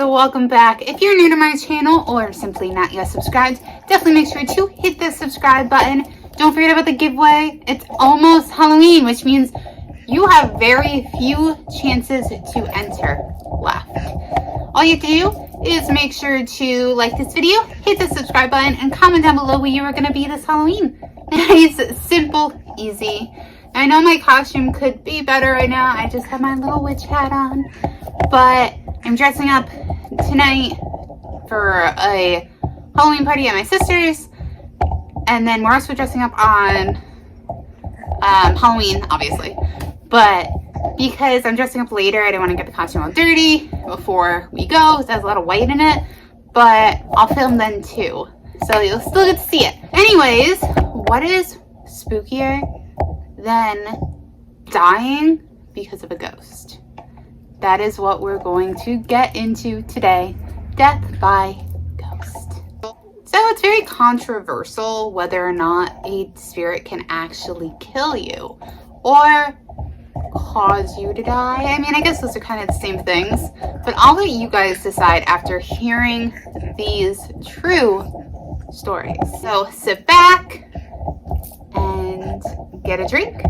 welcome back. If you're new to my channel or simply not yet subscribed, definitely make sure to hit the subscribe button. Don't forget about the giveaway. It's almost Halloween, which means you have very few chances to enter left. All you have to do is make sure to like this video, hit the subscribe button, and comment down below what you are going to be this Halloween. Nice, simple, easy. I know my costume could be better right now. I just have my little witch hat on. But I'm dressing up tonight for a Halloween party at my sister's. And then we're also dressing up on Halloween, obviously. But because I'm dressing up later, I didn't want to get the costume all dirty before we go. It has a lot of white in it. But I'll film then too. So you'll still get to see it. Anyways, what is spookier than dying because of a ghost? That is what we're going to get into today. Death by ghost. So it's very controversial whether or not a spirit can actually kill you or cause you to die. I mean, I guess those are kind of the same things, but I'll let you guys decide after hearing these true stories. So sit back and get a drink,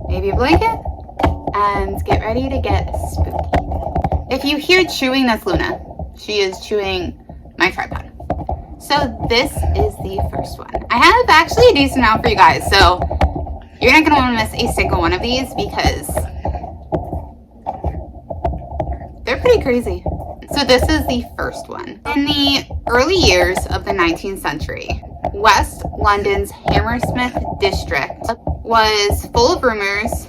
maybe a blanket, and get ready to get spooky. If you hear chewing, that's Luna. She is chewing my tripod. So this is the first one. I have actually a decent amount for you guys, so you're not going to want to miss a single one of these because they're pretty crazy. So this is the first one. In the early years of the 19th century, West London's Hammersmith district was full of rumors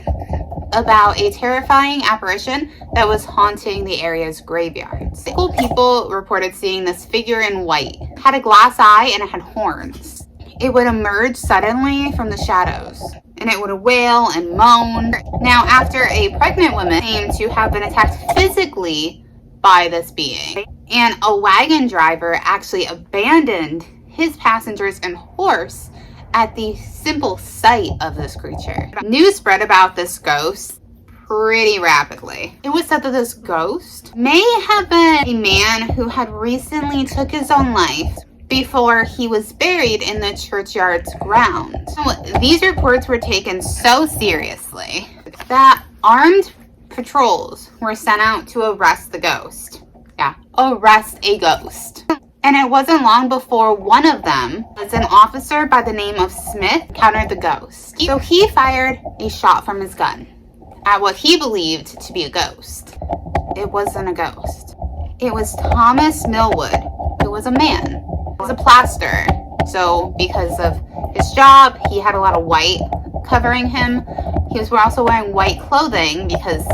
about a terrifying apparition that was haunting the area's graveyards. Local people reported seeing this figure in white. It had a glass eye and it had horns. It would emerge suddenly from the shadows, and it would wail and moan. Now, after a pregnant woman claimed to have been attacked physically by this being, and a wagon driver actually abandoned his passengers and horse at the simple sight of this creature. News spread about this ghost pretty rapidly. It was said that this ghost may have been a man who had recently took his own life before he was buried in the churchyard's ground. So these reports were taken so seriously that armed patrols were sent out to arrest the ghost. Yeah, arrest a ghost. And it wasn't long before one of them, was an officer by the name of Smith, encountered the ghost. So he fired a shot from his gun at what he believed to be a ghost. It wasn't a ghost. It was Thomas Millwood, who was a man. He was a plasterer. So because of his job, he had a lot of white covering him. He was also wearing white clothing because,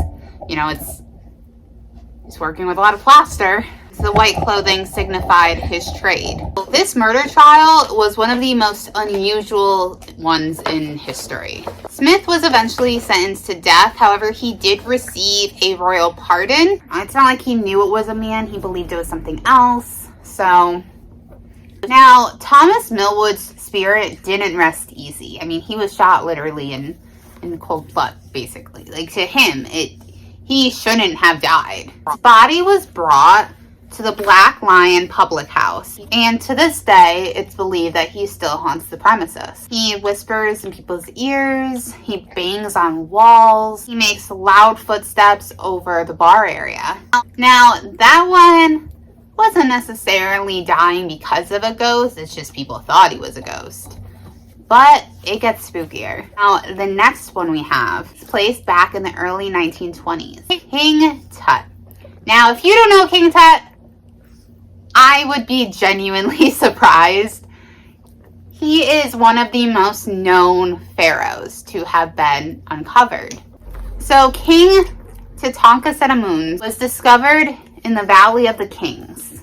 you know, he's working with a lot of plaster. The white clothing signified his trade. This murder trial was one of the most unusual ones in history. Smith was eventually sentenced to death. However, he did receive a royal pardon. It's not like he knew it was a man. He believed it was something else. So now Thomas Millwood's spirit didn't rest easy. I mean, he was shot literally in cold blood, basically. Like, to him, he shouldn't have died. His body was brought to the Black Lion public house, and to this day it's believed that he still haunts the premises. He whispers in people's ears, he bangs on walls, he makes loud footsteps over the bar area. Now that one wasn't necessarily dying because of a ghost, it's just people thought he was a ghost. But it gets spookier. Now the next one we have is placed back in the early 1920s. King Tut. Now if you don't know King Tut, I would be genuinely surprised. He is one of the most known pharaohs to have been uncovered. So King Tutankhamun was discovered in the Valley of the Kings,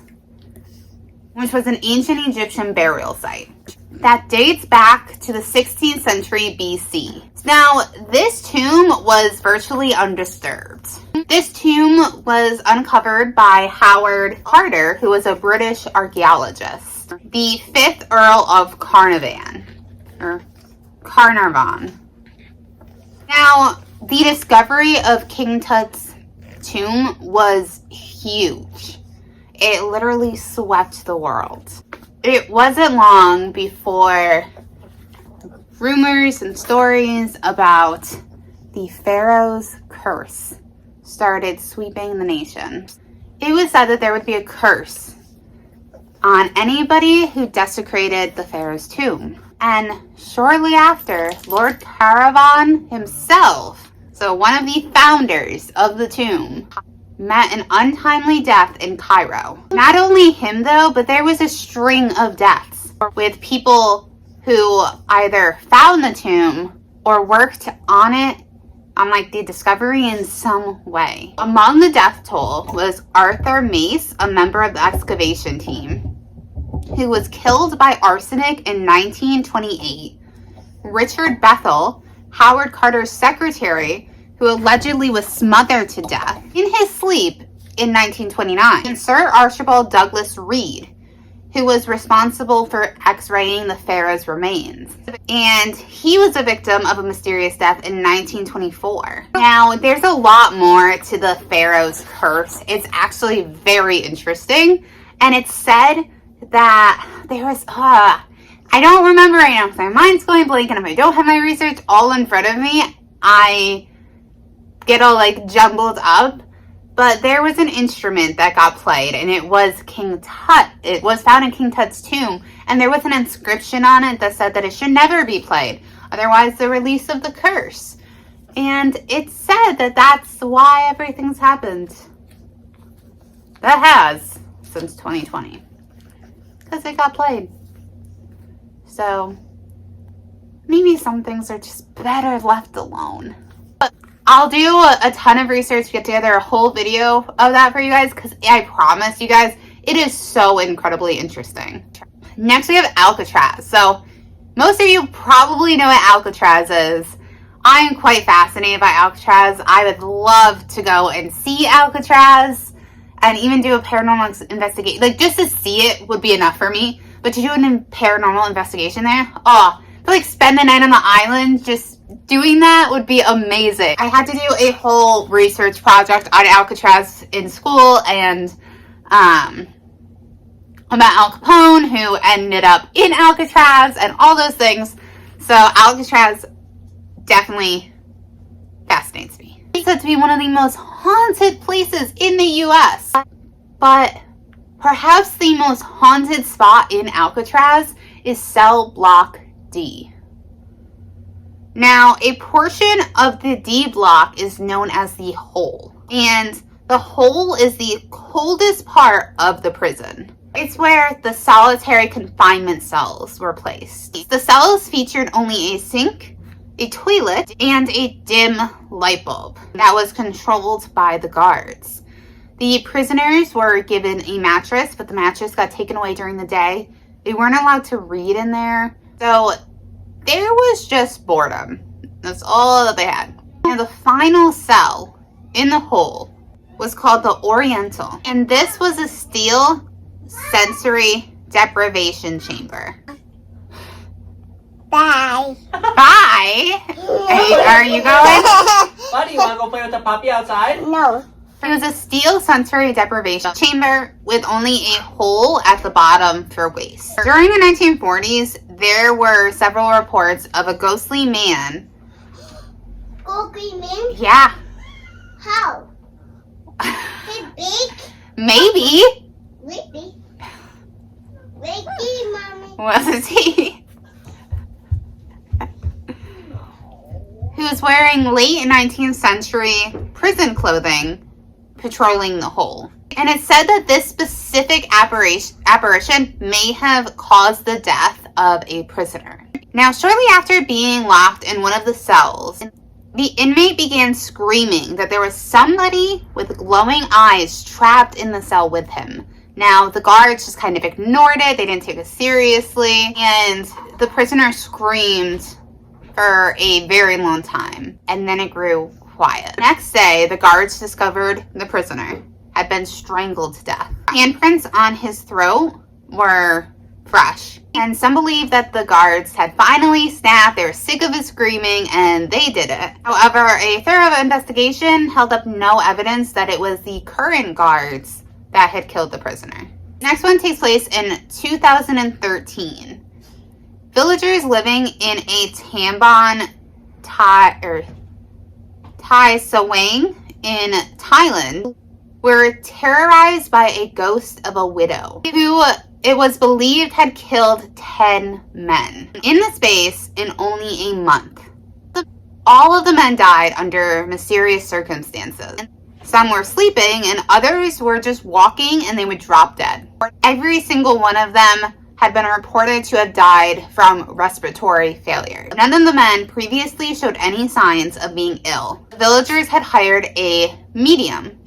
which was an ancient Egyptian burial site that dates back to the 16th century BC. Now, this tomb was virtually undisturbed. This tomb was uncovered by Howard Carter, who was a British archaeologist, the 5th Earl of Carnarvon. Now, the discovery of King Tut's tomb was huge. It literally swept the world. It wasn't long before rumors and stories about the Pharaoh's curse started sweeping the nation. It was said that there would be a curse on anybody who desecrated the Pharaoh's tomb. And shortly after, Lord Caravan himself, so one of the founders of the tomb, met an untimely death in Cairo. Not only him though, but there was a string of deaths with people who either found the tomb or worked on it, on like the discovery in some way. Among the death toll was Arthur Mace, a member of the excavation team, who was killed by arsenic in 1928. Richard Bethel, Howard Carter's secretary, who allegedly was smothered to death in his sleep in 1929. And Sir Archibald Douglas Reed, who was responsible for x-raying the pharaoh's remains. And he was a victim of a mysterious death in 1924. Now, there's a lot more to the pharaoh's curse. It's actually very interesting. And it's said that there was, I don't remember right now because my mind's going blank, and if I don't have my research all in front of me, I get all like jumbled up. But there was an instrument that got played, and it was King Tut. It was found in King Tut's tomb, and there was an inscription on it that said that it should never be played, otherwise the release of the curse. And it's said that that's why everything's happened. That has since 2020. Because it got played. So maybe some things are just better left alone. But I'll do a ton of research to get together a whole video of that for you guys, because I promise you guys, it is so incredibly interesting. Next we have Alcatraz. So most of you probably know what Alcatraz is. I'm quite fascinated by Alcatraz. I would love to go and see Alcatraz and even do a paranormal investigation. Like, just to see it would be enough for me. But to do a paranormal investigation there, to like spend the night on the island just doing that would be amazing. I had to do a whole research project on Alcatraz in school, and about Al Capone, who ended up in Alcatraz, and all those things. So Alcatraz definitely fascinates me. It's said to be one of the most haunted places in the US. But perhaps the most haunted spot in Alcatraz is cell block D. Now, a portion of the D block is known as the hole. And the hole is the coldest part of the prison. It's where the solitary confinement cells were placed. The cells featured only a sink, a toilet, and a dim light bulb that was controlled by the guards. The prisoners were given a mattress, but the mattress got taken away during the day. They weren't allowed to read in there. So there was just boredom. That's all that they had. And the final cell in the hole was called the Oriental. And this was a steel sensory deprivation chamber. Bye. Bye. Are you going? Why do you want to go play with the puppy outside? No. It was a steel sensory deprivation chamber with only a hole at the bottom for waste. During the 1940s, there were several reports of a ghostly man. Ghostly man? Yeah. How? He's big? Maybe. Maybe. Maybe, mommy. Was he? Who was wearing late 19th century prison clothing, patrolling the hole. And it said that this specific apparition may have caused the death of a prisoner. Now, shortly after being locked in one of the cells, the inmate began screaming that there was somebody with glowing eyes trapped in the cell with him. Now, the guards just kind of ignored it. They didn't take it seriously. And the prisoner screamed for a very long time. And then it grew quiet. Next day, the guards discovered the prisoner had been strangled to death. Handprints on his throat were fresh. And some believe that the guards had finally snapped, they were sick of his screaming, and they did it. However, a thorough investigation held up no evidence that it was the current guards that had killed the prisoner. Next one takes place in 2013. Villagers living in a Tambon Thai Sawang in Thailand were terrorized by a ghost of a widow who it was believed had killed 10 men in the space in only a month. All of the men died under mysterious circumstances. Some were sleeping and others were just walking and they would drop dead. Every single one of them had been reported to have died from respiratory failure. None of the men previously showed any signs of being ill. The villagers had hired a medium,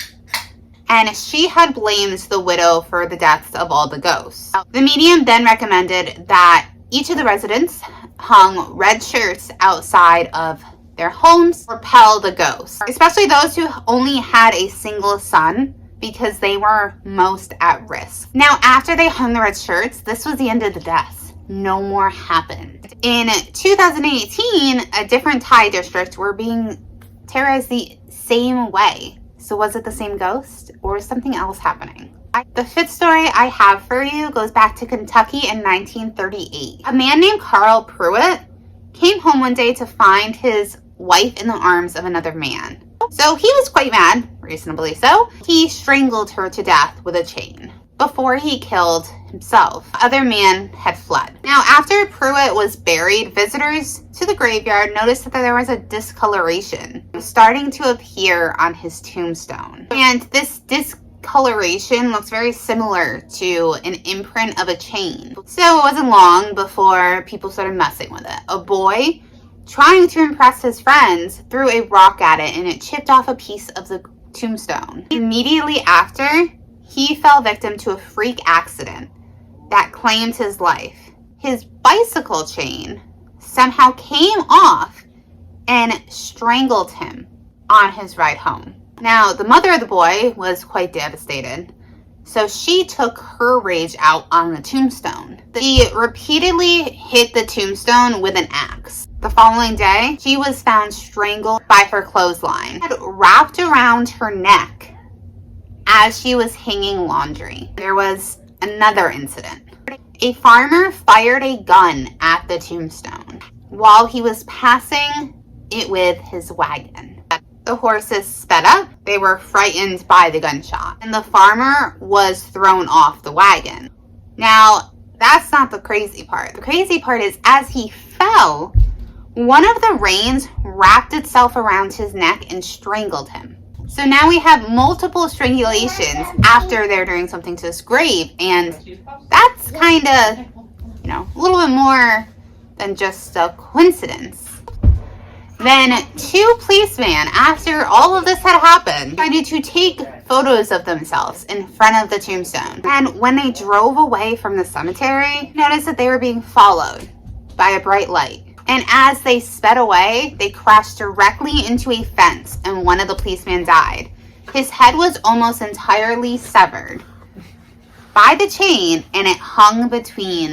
and she had blamed the widow for the deaths of all the ghosts. The medium then recommended that each of the residents hung red shirts outside of their homes to repel the ghosts, especially those who only had a single son, because they were most at risk. Now, after they hung the red shirts, this was the end of the deaths. No more happened. In 2018, a different Thai district were being terrorized the same way. So was it the same ghost or is something else happening? The fifth story I have for you goes back to Kentucky in 1938. A man named Carl Pruitt came home one day to find his wife in the arms of another man. So he was quite mad, reasonably so. He strangled her to death with a chain before he killed himself. The other man had fled. Now, after Pruitt was buried, visitors to the graveyard noticed that there was a discoloration starting to appear on his tombstone. And this discoloration looks very similar to an imprint of a chain. So it wasn't long before people started messing with it. A boy, trying to impress his friends, threw a rock at it and it chipped off a piece of the tombstone. Immediately after, he fell victim to a freak accident that claimed his life. His bicycle chain somehow came off and strangled him on his ride home. Now, the mother of the boy was quite devastated, so she took her rage out on the tombstone. She repeatedly hit the tombstone with an axe. The following day, she was found strangled by her clothesline, wrapped around her neck as she was hanging laundry. There was another incident. A farmer fired a gun at the tombstone while he was passing it with his wagon. The horses sped up. They were frightened by the gunshot, and the farmer was thrown off the wagon. Now, that's not the crazy part. The crazy part is as he fell, one of the reins wrapped itself around his neck and strangled him. So now we have multiple strangulations after they're doing something to his grave, and that's kind of, a little bit more than just a coincidence. Then 2 policemen, after all of this had happened, decided to take photos of themselves in front of the tombstone. And when they drove away from the cemetery, noticed that they were being followed by a bright light. And as they sped away, they crashed directly into a fence and one of the policemen died. His head was almost entirely severed by the chain and it hung between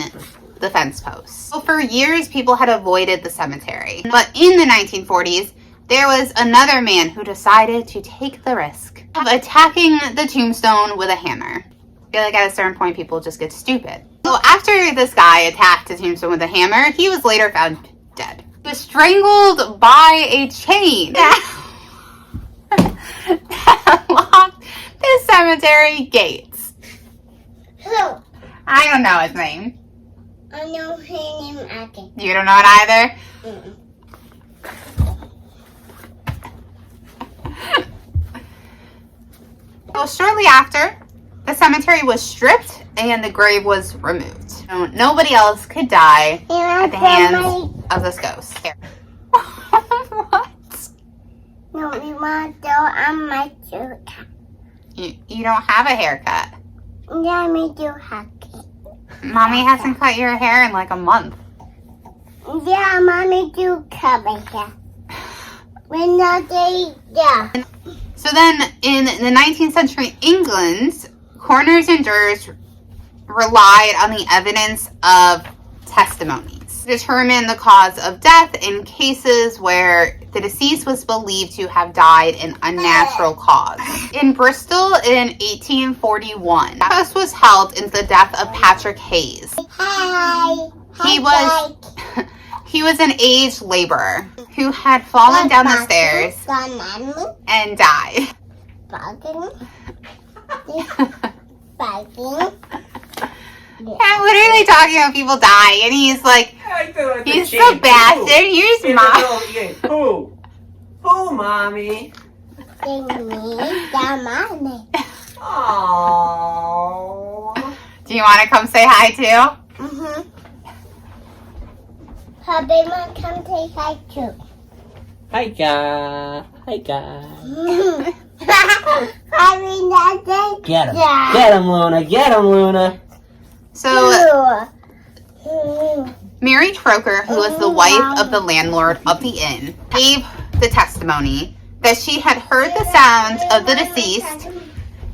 the fence posts. So for years, people had avoided the cemetery. But in the 1940s, there was another man who decided to take the risk of attacking the tombstone with a hammer. I feel like at a certain point, people just get stupid. So after this guy attacked the tombstone with a hammer, he was later found dead. He was strangled by a chain that locked the cemetery gates. Who? I don't know his name. I know his name either. You don't know it either? Well, shortly after, the cemetery was stripped and the grave was removed. So nobody else could die at the hands of this ghost. What? No, we want to go on my haircut. You don't have a haircut. Yeah, me do haircut. Mommy hasn't cut your hair in like a month. Yeah, mommy do cut my hair. When not they, yeah. So then in the 19th century England, coroners and jurors relied on the evidence of testimonies to determine the cause of death in cases where the deceased was believed to have died an unnatural cause. In Bristol in 1841, a test was held into the death of Patrick Hayes. Hi. He was an aged laborer who had fallen down the stairs and died. Yeah, what are they talking about? People die, and he's like, he's Sebastian. Here's Mom. Who, Mommy? Aww. Do you want to come say hi too? Her baby mom come say hi too. Hi, guys. Hi, guys. Get him. Get him, Luna. Get him, Luna. So, Mary Croker, who was the wife of the landlord of the inn, gave the testimony that she had heard the sound of the deceased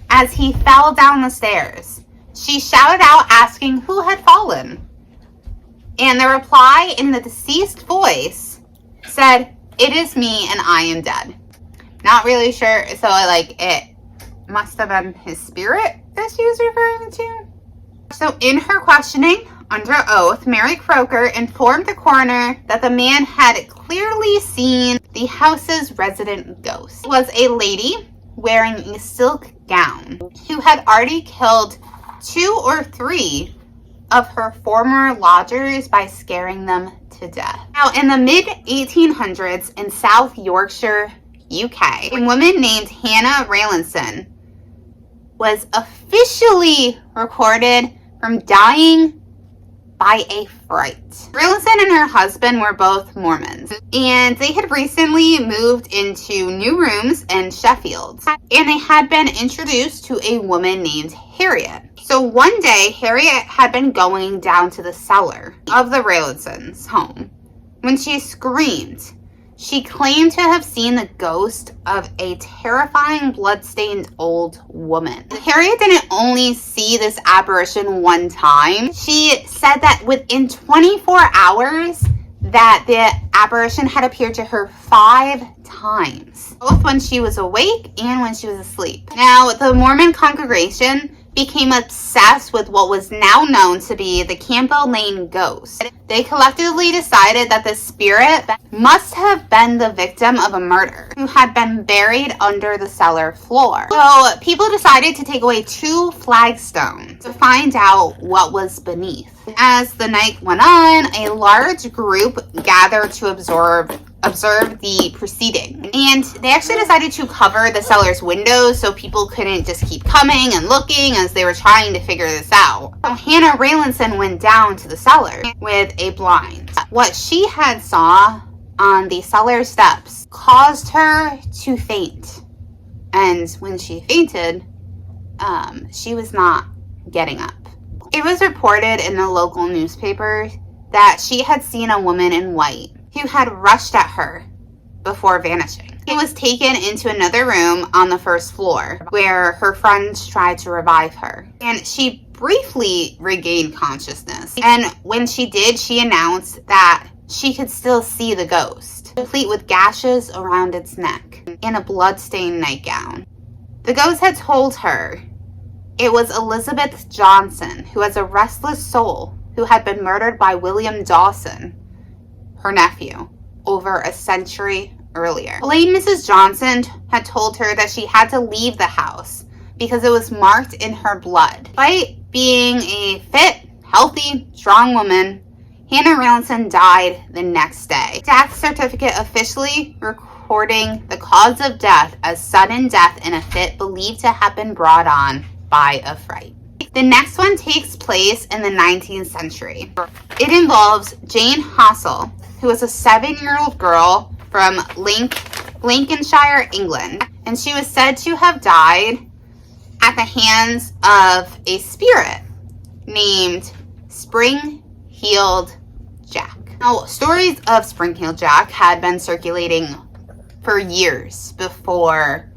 as he fell down the stairs. She shouted out asking who had fallen. And the reply in the deceased voice said, "It is me and I am dead." Not really sure. So it must have been his spirit that she was referring to. So in her questioning under oath, Mary Croker informed the coroner that the man had clearly seen the house's resident ghost. It was a lady wearing a silk gown who had already killed 2 or 3 of her former lodgers by scaring them to death. Now, in the mid-1800s in South Yorkshire, UK, a woman named Hannah Raylinson was officially recorded from dying by a fright. Raylinson and her husband were both Mormons, and they had recently moved into new rooms in Sheffield, and they had been introduced to a woman named Harriet. So one day, Harriet had been going down to the cellar of the Raylinsons' home when she screamed. She claimed to have seen the ghost of a terrifying blood-stained old woman. Harriet didn't only see this apparition one time. She said that within 24 hours that the apparition had appeared to her 5 times, both when she was awake and when she was asleep. Now, the Mormon congregation became obsessed with what was now known to be the Campbell Lane ghost. They collectively decided that the spirit must have been the victim of a murder who had been buried under the cellar floor. So people decided to take away 2 flagstones to find out what was beneath. As the night went on, a large group gathered to observe the proceeding, and they actually decided to cover the cellar's windows so people couldn't just keep coming and looking as they were trying to figure this out. So Hannah Raylinson went down to the cellar with a blind. What she had saw on the cellar steps caused her to faint, and when she fainted, she was not getting up. It was reported in the local newspaper that she had seen a woman in white who had rushed at her before vanishing. She was taken into another room on the first floor where her friends tried to revive her, and she briefly regained consciousness. And when she did, she announced that she could still see the ghost, complete with gashes around its neck in a blood-stained nightgown. The ghost had told her it was Elizabeth Johnson, who was a restless soul who had been murdered by William Dawson, her nephew, over a century earlier. Late Mrs. Johnson had told her that she had to leave the house because it was marked in her blood. Despite being a fit, healthy, strong woman, Hannah Raylinson died the next day. Death certificate officially recording the cause of death as sudden death in a fit believed to have been brought on by a fright. The next one takes place in the 19th century. It involves Jane Hossel, who was a 7-year-old girl from Lincolnshire, England, and she was said to have died at the hands of a spirit named Spring-Heeled Jack. Now, stories of Spring-Heeled Jack had been circulating for years before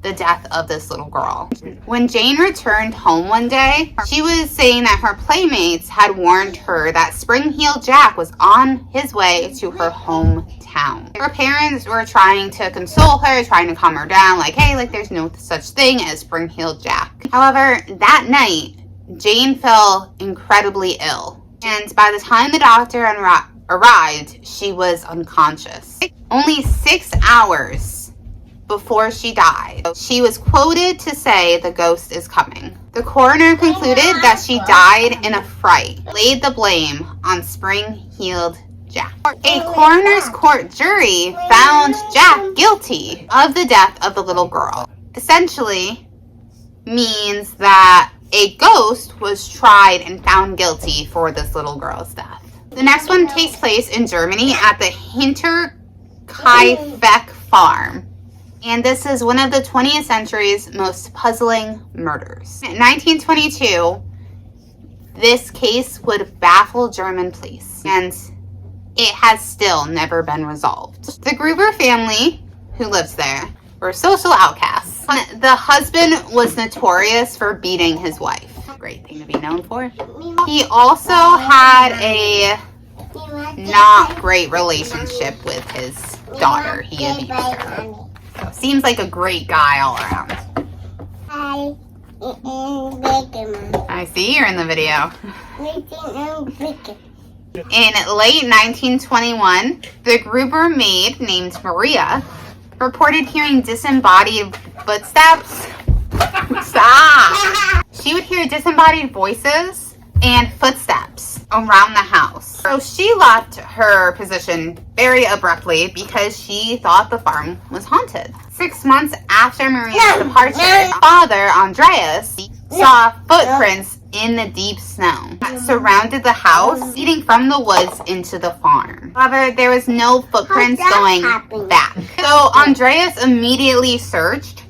the death of this little girl. When Jane returned home one day, she was saying that her playmates had warned her that Spring-Heeled Jack was on his way to her hometown. Her parents were trying to console her, trying to calm her down, like, hey, like, there's no such thing as Spring-Heeled Jack. However, that night, Jane fell incredibly ill, and by the time the doctor arrived, she was unconscious. Only 6 hours before she died, she was quoted to say, "The ghost is coming." The coroner concluded that she died in a fright, laid the blame on Spring-Heeled Jack. A coroner's court jury found Jack guilty of the death of the little girl. Essentially means that a ghost was tried and found guilty for this little girl's death. The next one takes place in Germany at the Hinterkaifeck farm. And this is one of the 20th century's most puzzling murders. In 1922, this case would baffle German police, and it has still never been resolved. The Gruber family, who lives there, were social outcasts. The husband was notorious for beating his wife. Great thing to be known for. He also had a not great relationship with his daughter. He abused her. So, seems like a great guy all around. I see you're in the video. In late 1921, the Gruber maid named Briere reported hearing disembodied footsteps. Stop! She would hear disembodied voices and footsteps around the house. So she left her position very abruptly because she thought the farm was haunted. 6 months after Maria's departure, father, Andreas, saw footprints in the deep snow that surrounded the house, leading from the woods into the farm. However, there was no footprints going back. So Andreas immediately searched,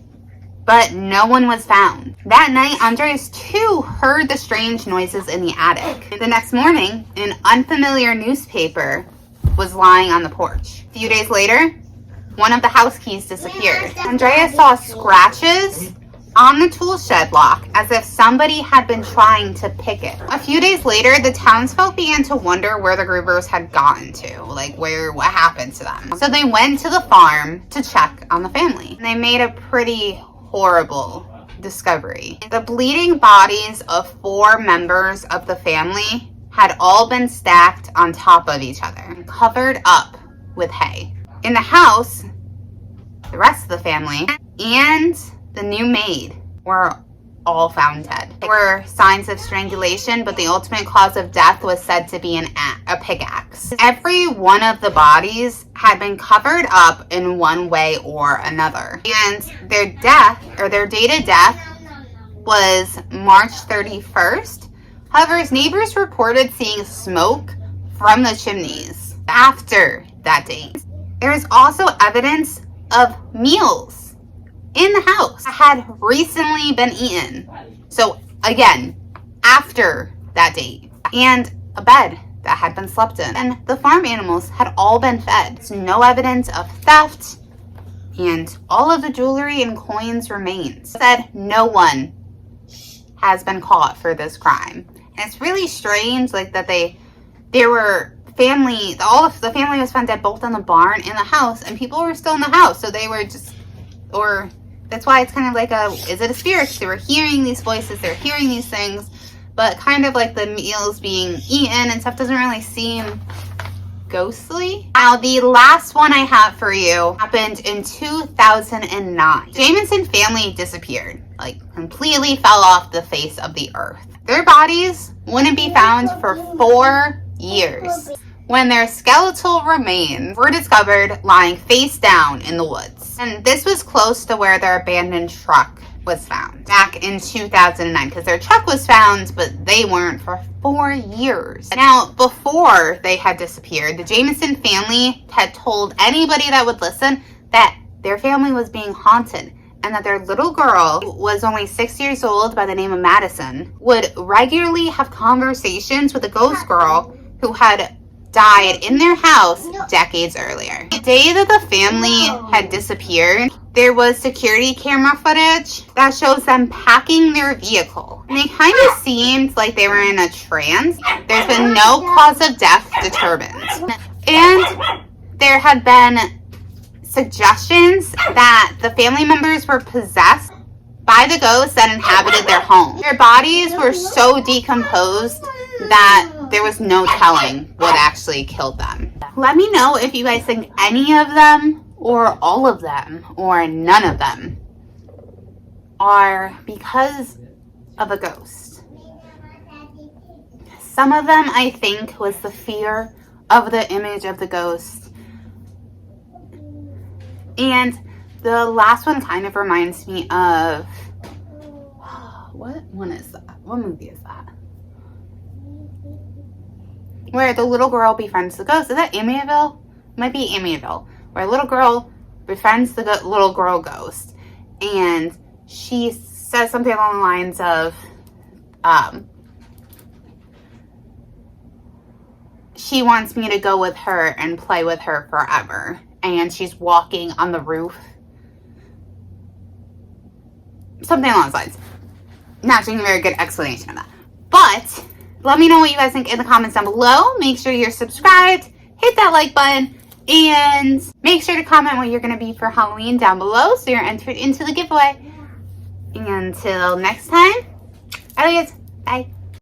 but no one was found. That night, Andreas too heard the strange noises in the attic. The next morning, an unfamiliar newspaper was lying on the porch. A few days later, one of the house keys disappeared. Andreas saw scratches on the tool shed lock as if somebody had been trying to pick it. A few days later, the townsfolk began to wonder where the Grubers had gotten to, like what happened to them. So they went to the farm to check on the family. They made a pretty horrible discovery. The bleeding bodies of 4 members of the family had all been stacked on top of each other and covered up with hay. In the house, the rest of the family and the new maid were all found dead. There were signs of strangulation, but the ultimate cause of death was said to be a pickaxe. Every one of the bodies had been covered up in one way or another. And their date of death was March 31st. However, his neighbors reported seeing smoke from the chimneys after that date. There is also evidence of meals in the house that had recently been eaten. So again, after that date, and a bed that had been slept in. And the farm animals had all been fed. So no evidence of theft, and all of the jewelry and coins remains. Said no one has been caught for this crime. And it's really strange, like that there were all of the family was found dead both in the barn and the house, and people were still in the house. So they were just, or that's why it's kind of like is it a spirit? They were hearing these voices, they're hearing these things, but kind of like the meals being eaten and stuff doesn't really seem ghostly. Now, the last one I have for you happened in 2009. Jamison family disappeared, like completely fell off the face of the earth. Their bodies wouldn't be found for 4 years when their skeletal remains were discovered lying face down in the woods. And this was close to where their abandoned truck was found back in 2009, because their truck was found, but they weren't for 4 years. Now, before they had disappeared, the Jamison family had told anybody that would listen that their family was being haunted, and that their little girl, who was only 6 years old by the name of Madison, would regularly have conversations with a ghost girl who had died in their house decades earlier. The day that the family had disappeared, there was security camera footage that shows them packing their vehicle. And they kind of seemed like they were in a trance. There's been no cause of death determined. And there had been suggestions that the family members were possessed by the ghosts that inhabited their home. Their bodies were so decomposed that there was no telling what actually killed them. Let me know if you guys think any of them, or all of them, or none of them are because of a ghost. Some of them, I think, was the fear of the image of the ghost. And the last one kind of reminds me of, what one is that? What movie is that? Where the little girl befriends the ghost. Is that Amityville? Might be Amityville. Where a little girl befriends the little girl ghost. And she says something along the lines of, she wants me to go with her and play with her forever. And she's walking on the roof. Something along those lines. Not doing a very good explanation of that. But let me know what you guys think in the comments down below. Make sure you're subscribed. Hit that like button. And make sure to comment what you're going to be for Halloween down below so you're entered into the giveaway. And until next time, I love you guys. Bye.